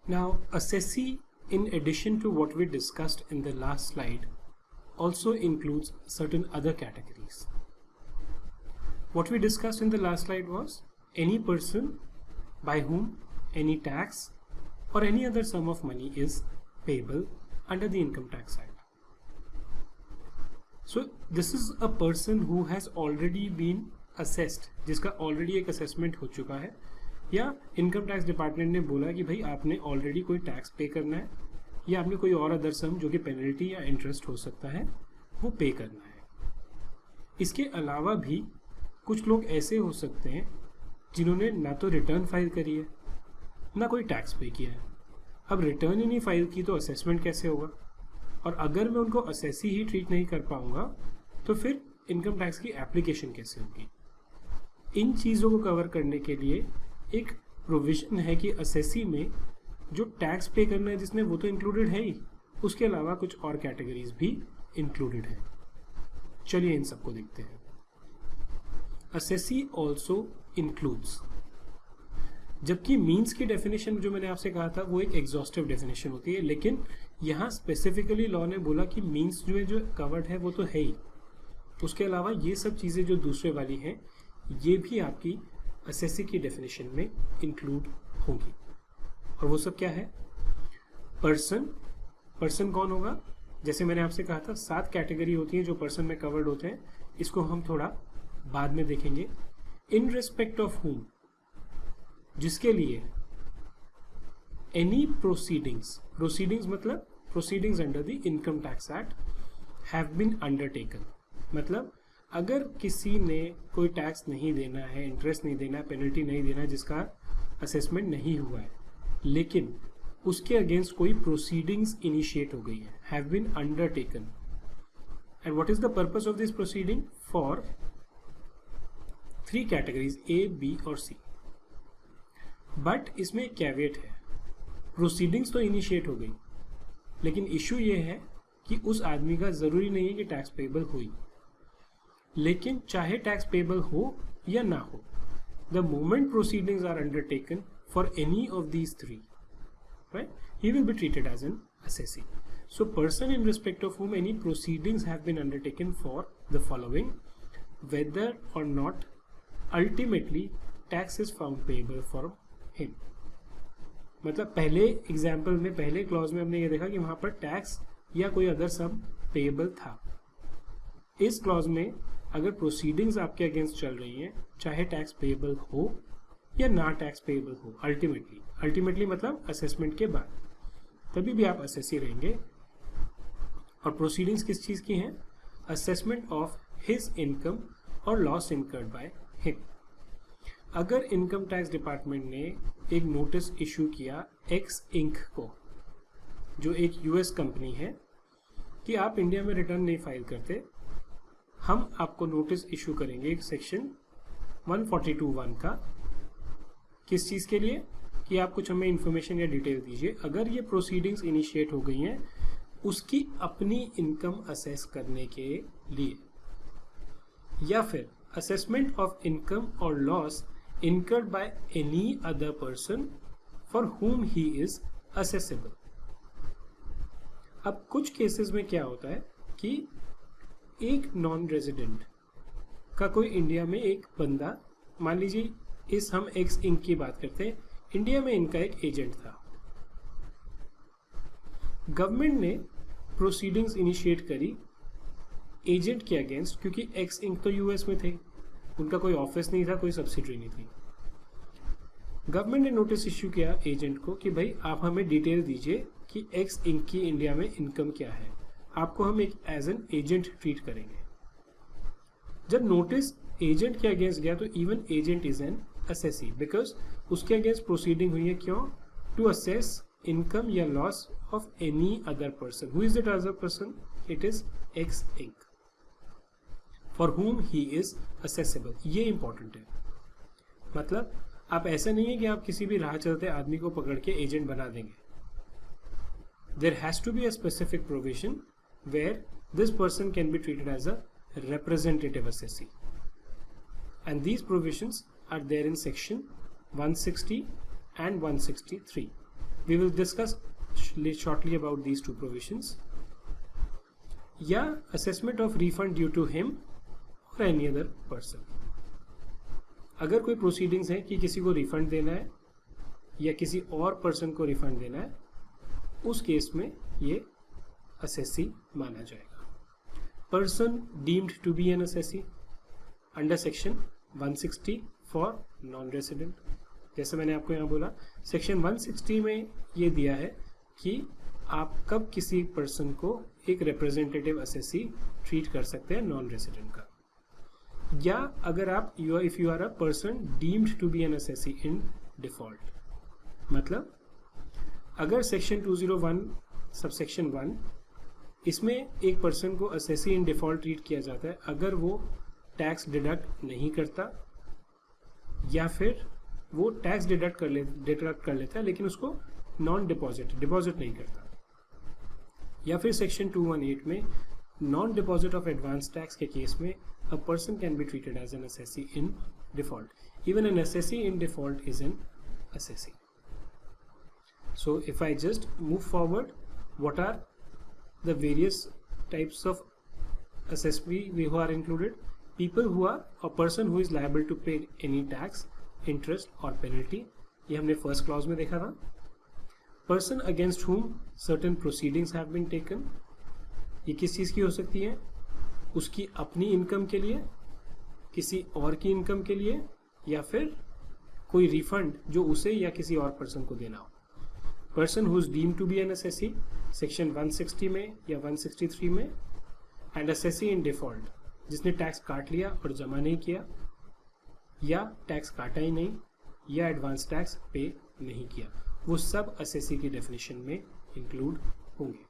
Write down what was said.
Now, assessee, in addition to what we discussed in the last slide, also includes certain other categories. What we discussed in the last slide was any person by whom any tax or any other sum of money is payable under the Income Tax Act. So this is a person who has already been assessed, जिसका already एक assessment हो चुका है, या income tax department ने बोला कि भाई आपने ऑलरेडी कोई टैक्स पे करना है या आपने कोई और अदर सम जो कि पेनल्टी या इंटरेस्ट हो सकता है वो पे करना है। इसके अलावा भी कुछ लोग ऐसे हो सकते हैं जिन्होंने ना तो रिटर्न फाइल करी है ना कोई टैक्स पे किया है। अब रिटर्न ही नहीं फाइल की तो असेसमेंट कैसे होगा, और अगर मैं उनको असेसी ही ट्रीट नहीं कर पाऊंगा तो फिर इनकम टैक्स की एप्लीकेशन कैसे होगी। इन चीज़ों को कवर करने के लिए एक प्रोविजन है कि असेसी में जो टैक्स पे करना है जिसने वो तो इंक्लूडेड है ही, उसके अलावा कुछ और कैटेगरीज भी इंक्लूडेड है। चलिए इन सबको देखते हैं। असेसी ऑल्सो इंक्लूड्स, जबकि मीन्स की डेफिनेशन जो मैंने आपसे कहा था वो एक एग्जॉस्टिव डेफिनेशन होती है, लेकिन यहाँ स्पेसिफिकली लॉ ने बोला कि मीन्स जो है जो कवर्ड है वो तो है ही, उसके अलावा ये सब चीज़ें जो दूसरे वाली हैं ये भी आपकी असेसी की डेफिनेशन में इंक्लूड होगी। और वो सब क्या है? पर्सन कौन होगा? जैसे मैंने आपसे कहा था 7 कैटेगरी होती हैं जो पर्सन में कवर्ड होते हैं, इसको हम थोड़ा बाद में देखेंगे। इन रिस्पेक्ट ऑफ whom, जिसके लिए एनी प्रोसीडिंग्स मतलब proceedings under the income tax act have been undertaken, मतलब अगर किसी ने कोई टैक्स नहीं देना है, इंटरेस्ट नहीं देना है, पेनल्टी नहीं देना है, जिसका असेसमेंट नहीं हुआ है, लेकिन उसके अगेंस्ट कोई प्रोसीडिंग्स इनिशिएट हो गई है, have been undertaken, and what is the purpose of this proceeding? For 3 categories A, B और सी। बट इसमें एक कैवेट है, प्रोसीडिंग्स तो इनिशिएट हो गई, लेकिन इशू ये है कि उस आदमी का जरूरी नहीं है कि टैक्स पेबल हुई, लेकिन चाहे टैक्स पेबल हो या ना हो, the moment proceedings are undertaken for any of these 3, right, he will be treated as an assessee. So person in respect of whom any proceedings have been undertaken for the following, whether or not ultimately tax is found payable for him. मतलब पहले example में, पहले clause में हमने ये देखा कि वहां पर टैक्स या कोई अदर सम पेबल था। इस क्लॉज में अगर प्रोसीडिंग्स आपके अगेंस्ट चल रही हैं, चाहे टैक्स पेबल हो या ना टैक्स पेबल हो, अल्टीमेटली मतलब असेसमेंट के बाद, तभी भी आप असेसी रहेंगे। और प्रोसीडिंग्स किस चीज़ की हैं? असेसमेंट ऑफ हिज इनकम और लॉस इनकर्ड बाय हिम। अगर इनकम टैक्स डिपार्टमेंट ने एक नोटिस इशू किया एक्स इंक को, जो एक यूएस कंपनी है, कि आप इंडिया में रिटर्न नहीं फाइल करते, हम आपको नोटिस इशू करेंगे एक सेक्शन 142(1) का, किस चीज़ के लिए? कि आप कुछ हमें इंफॉर्मेशन या डिटेल दीजिए। अगर ये प्रोसीडिंग्स इनिशिएट हो गई हैं उसकी अपनी इनकम असेस करने के लिए, या फिर असेसमेंट ऑफ इनकम और loss incurred by any other person for whom he is assessable. अब कुछ केसेस में क्या होता है कि एक नॉन रेजिडेंट का कोई इंडिया में एक बंदा, मान लीजिए इस हम एक्स इंक की बात करते हैं, इंडिया में इनका एक एजेंट था, गवर्नमेंट ने प्रोसीडिंग्स इनिशिएट करी एजेंट के अगेंस्ट, क्योंकि एक्स इंक तो यूएस में थे, उनका कोई ऑफिस नहीं था, कोई सब्सिडरी नहीं थी। गवर्नमेंट ने नोटिस इश्यू किया एजेंट को कि भाई आप हमें डिटेल दीजिए कि एक्स इंक की इंडिया में इनकम क्या है, आपको हम एक एज एन एजेंट ट्रीट करेंगे। जब नोटिस एजेंट के अगेंस्ट गया तो even agent is an assessee, because उसके अगेंस्ट प्रोसीडिंग हुई है, क्यों? टू असेस इनकम या loss of any other person. Who is that other person? It is X Inc for whom he is assessable। ये important है। मतलब आप ऐसा नहीं है कि आप किसी भी राह चलते आदमी को पकड़ के एजेंट बना देंगे। There has to be a specific provision where this person can be treated as a representative assessee, and these provisions are there in section 160 and 163. We will discuss shortly about these two provisions. या assessment of refund due to him और any other person. अगर कोई proceedings है कि किसी को refund देना है या किसी और पर्सन को रिफंड देना है, उस केस में ये असेसी माना जाएगा। Person deemed to be an assessee under section 160 for non resident. जैसे मैंने आपको यहाँ बोला, सेक्शन 160 में ये दिया है कि आप कब किसी पर्सन को एक रिप्रेजेंटेटिव असेसी ट्रीट कर सकते हैं नॉन रेसिडेंट का। या अगर आप if you are a person deemed to be an assessee in default, मतलब अगर सेक्शन 201 सबसेक्शन 1 इसमें एक पर्सन को असेसी इन डिफॉल्ट ट्रीट किया जाता है अगर वो टैक्स डिडक्ट नहीं करता या फिर वो टैक्स डिडक्ट कर लेता है लेकिन उसको नॉन डिपॉजिट नहीं करता। या फिर सेक्शन 218 में non deposit of advance tax के केस में a person can be treated as an assessee in default. Even an assessee in default is an assessee. So if I just move forward, what are the various types of assessee who are included? People who are a person who is liable to pay any tax, interest or penalty. ये हमने first clause में देखा था। Person against whom certain proceedings have been taken. ये किस चीज़ की हो सकती है? उसकी अपनी इनकम के लिए, किसी और की इनकम के लिए, या फिर कोई रिफंड जो उसे या किसी और पर्सन को देना हो। Person who is deemed to be an assessee section 160 में या 163 में, एंड असेसी इन डिफॉल्ट जिसने टैक्स काट लिया और जमा नहीं किया, या टैक्स काटा ही नहीं, या एडवांस टैक्स पे नहीं किया, वो सब असेसी की डेफिनेशन में इंक्लूड होंगे।